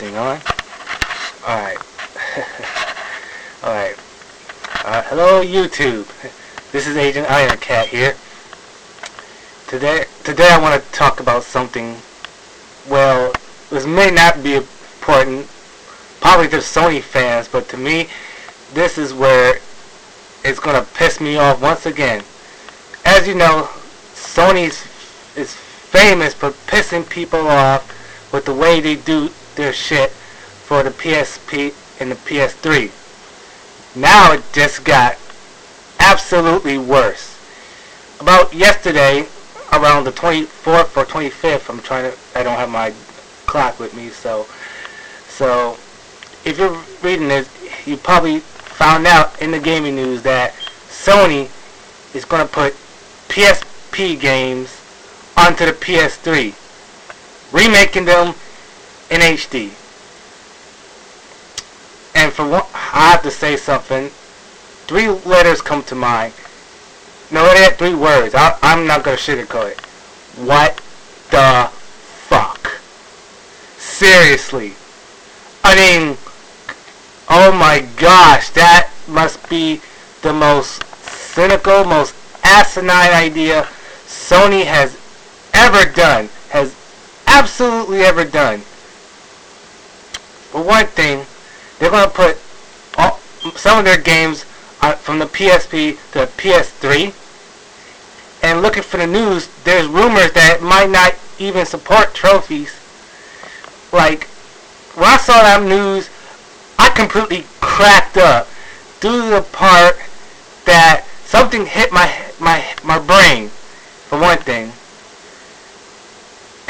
thing on. Alright. Alright. Hello YouTube. This is Agent Ironcat here. Today I want to talk about something, well, this may not be important, probably to Sony fans, but to me, this is where it's going to piss me off once again. As you know, Sony is famous for pissing people off with the way they do their shit for the PSP and the PS3. Now it just got absolutely worse. About yesterday, around the 24th or 25th, I don't have my clock with me, so if you're reading this, you probably found out in the gaming news that Sony is going to put PSP games onto the PS3, remaking them in HD. And for one, I have to say something. 3 letters come to mind. No, they had 3 words. I'm not going to sugarcoat it. What the fuck? Seriously. I mean, oh my gosh, that must be the most cynical, most asinine idea Sony has ever done. Has absolutely ever done. For one thing, they're going to put some of their games from the PSP to the PS3. And looking for the news, there's rumors that it might not even support trophies. Like, when I saw that news, I completely cracked up due to the part that something hit my brain, for one thing.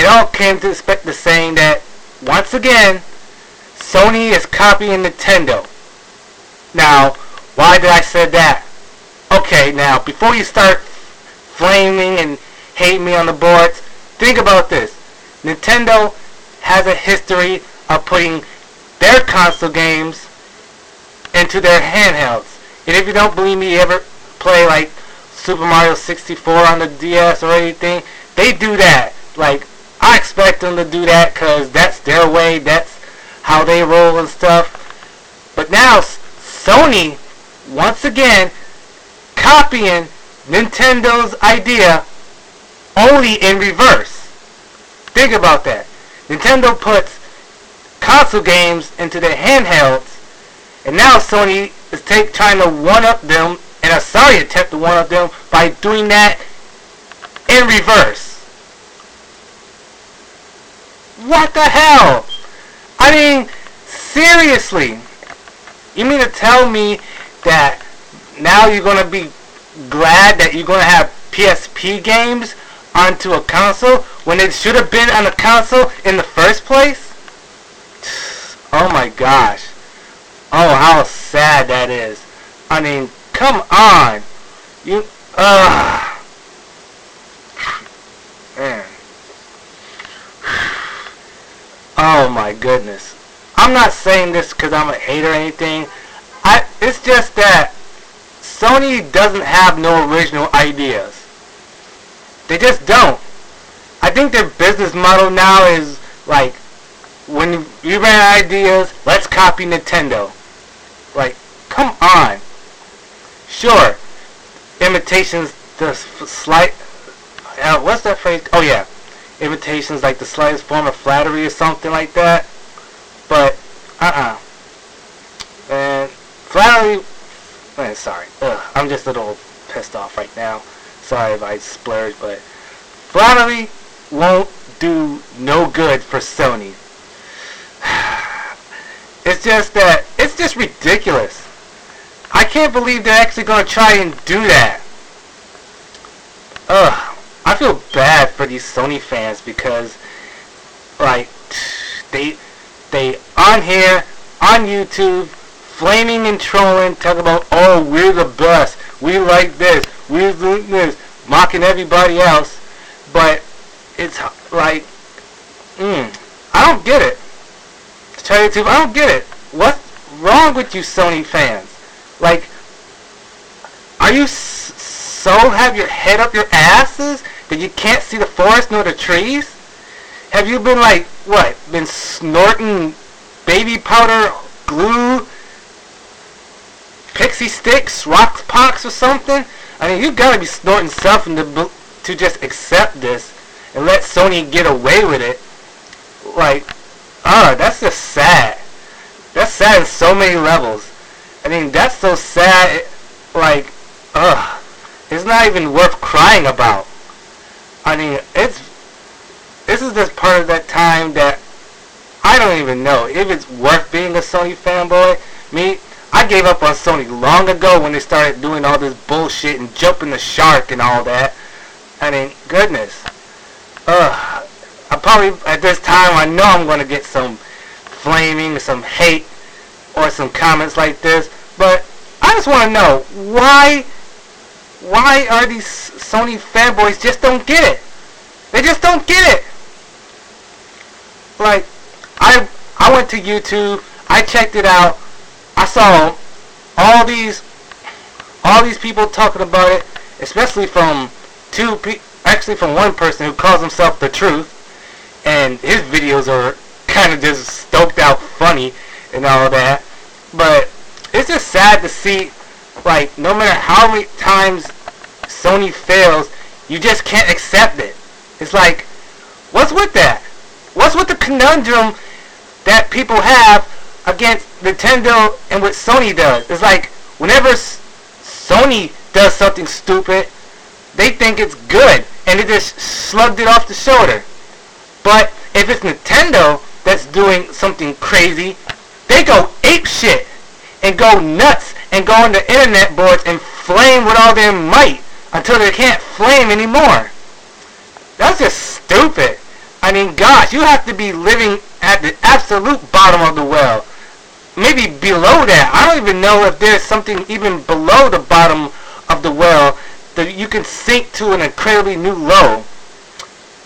It all came to the saying that, once again, Sony is copying Nintendo. Now, why did I say that? Okay, now, before you start flaming and hating me on the boards, think about this. Nintendo has a history of putting their console games into their handhelds. And if you don't believe me, you ever play like Super Mario 64 on the DS or anything, they do that. Like, I expect them to do that because that's their way, that's how they roll and stuff. But now, Sony, once again, copying Nintendo's idea only in reverse. Think about that. Nintendo puts console games into their handhelds, and now Sony is trying to one-up them, and a sorry attempt to one-up them by doing that in reverse. What the hell? I mean, seriously. You mean to tell me that now you're going to be glad that you're going to have PSP games onto a console when it should have been on a console in the first place? Oh my gosh. Oh, how sad that is. I mean, come on. Man. Oh my goodness. I'm not saying this because I'm a hater or anything. It's just that Sony doesn't have no original ideas. They just don't. I think their business model now is like, when you ran ideas, let's copy Nintendo. Like, come on. Sure, imitations the slight, what's that phrase? Oh yeah, imitations like the slightest form of flattery or something like that. But, and flattery, sorry, I'm just a little pissed off right now. Sorry if I splurge, but flattery won't do no good for Sony. It's just ridiculous. I can't believe they're actually going to try and do that. I feel bad for these Sony fans because, like, they on here, on YouTube, flaming and trolling, talking about, oh, we're the best, we like this, we're doing this, mocking everybody else, but it's like, I don't get it. To tell you the truth, I don't get it. What's wrong with you Sony fans? Like, are you so have your head up your asses that you can't see the forest nor the trees? Have you been like, what, been snorting baby powder, glue, pixie sticks, rock pox or something? I mean, you gotta be snorting something to just accept this and let Sony get away with it. Like, that's just sad. That's sad in so many levels. I mean, that's so sad. Like, it's not even worth crying about. I mean, this is just part of that time that I don't even know if it's worth being a Sony fanboy. I gave up on Sony long ago when they started doing all this bullshit and jumping the shark and all that. I mean, goodness. I probably, at this time, I know I'm going to get some flaming, some hate, or some comments like this. But I just want to know, why are these Sony fanboys just don't get it? They just don't get it. Like, I went to YouTube, I checked it out, I saw all these people talking about it, especially from from one person who calls himself The Truth, and his videos are kind of just stoked out funny and all that. But it's just sad to see, like, no matter how many times Sony fails, you just can't accept it. It's like, what's with that? What's with the conundrum that people have against Nintendo and what Sony does? It's like, whenever Sony does something stupid, they think it's good, and they just shrugged it off the shoulder. But if it's Nintendo that's doing something crazy, they go ape shit and go nuts and go on the internet boards and flame with all their might until they can't flame anymore. That's just stupid. I mean, gosh, you have to be living at the absolute bottom of the well. Maybe below that. I don't even know if there's something even below the bottom of the well that you can sink to an incredibly new low.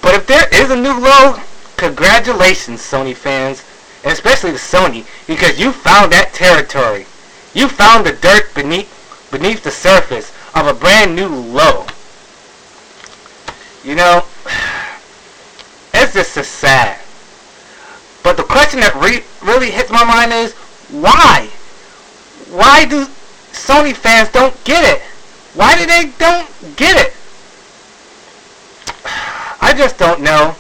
But if there is a new low, congratulations, Sony fans, and especially the Sony, because you found that territory. You found the dirt beneath the surface of a brand new low. You know, it's just so sad. But the question that really hits my mind is, why? Why do Sony fans don't get it? Why do they don't get it? I just don't know.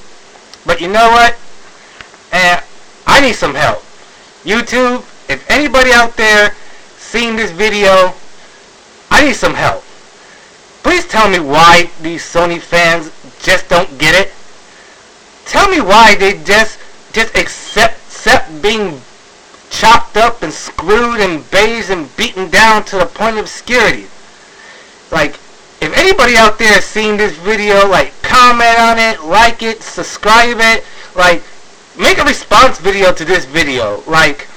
But you know what? I need some help. YouTube, if anybody out there seeing this video, I need some help. Please tell me why these Sony fans just don't get it. Tell me why they just accept being chopped up and screwed and based and beaten down to the point of obscurity. Like, if anybody out there is seeing this video, like, comment on it, like it, subscribe it, like, make a response video to this video. Like,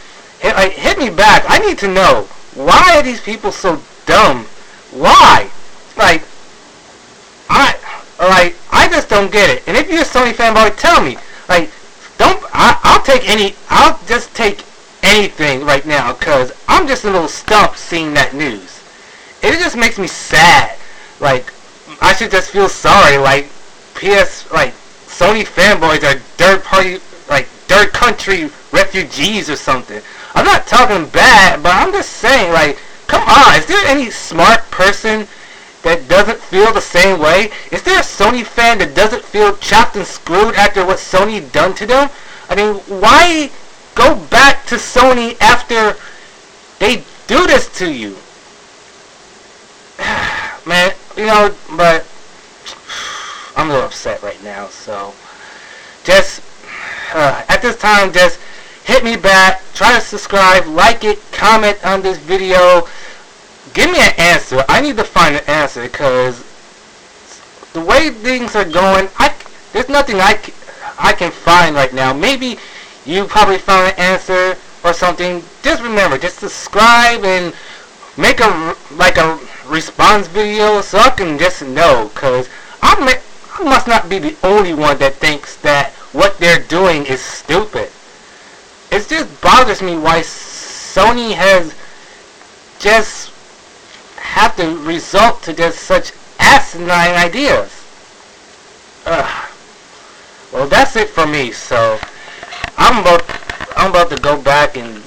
hit me back. I need to know, why are these people so dumb? Why? Like, I just don't get it. And if you're a Sony fanboy, tell me. Like, I'll just take anything right now, because I'm just a little stumped seeing that news. It just makes me sad. Like, I should just feel sorry. Like, Sony fanboys are third country refugees or something. I'm not talking bad, but I'm just saying, like, come on, is there any smart person that doesn't feel the same way? Is there a Sony fan that doesn't feel chopped and screwed after what Sony done to them? I mean, why go back to Sony after they do this to you? Man, you know, but I'm a little upset right now, so just at this time, just hit me back, try to subscribe, like it, comment on this video, give me an answer. I need to find an answer, because the way things are going, there's nothing I can find right now. Maybe you probably found an answer or something. Just remember, just subscribe and make a response video so I can just know, because I must not be the only one that thinks that what they're doing is stupid. It just bothers me why Sony has just have to resort to just such asinine ideas. Well, that's it for me. So I'm about to go back back and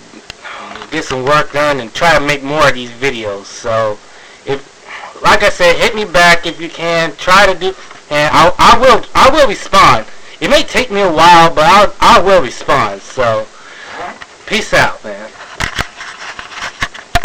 get some work done and try to make more of these videos. So, if, like I said, hit me back if you can. Try to do, and I will respond. It may take me a while, but I will respond. So, peace out, man.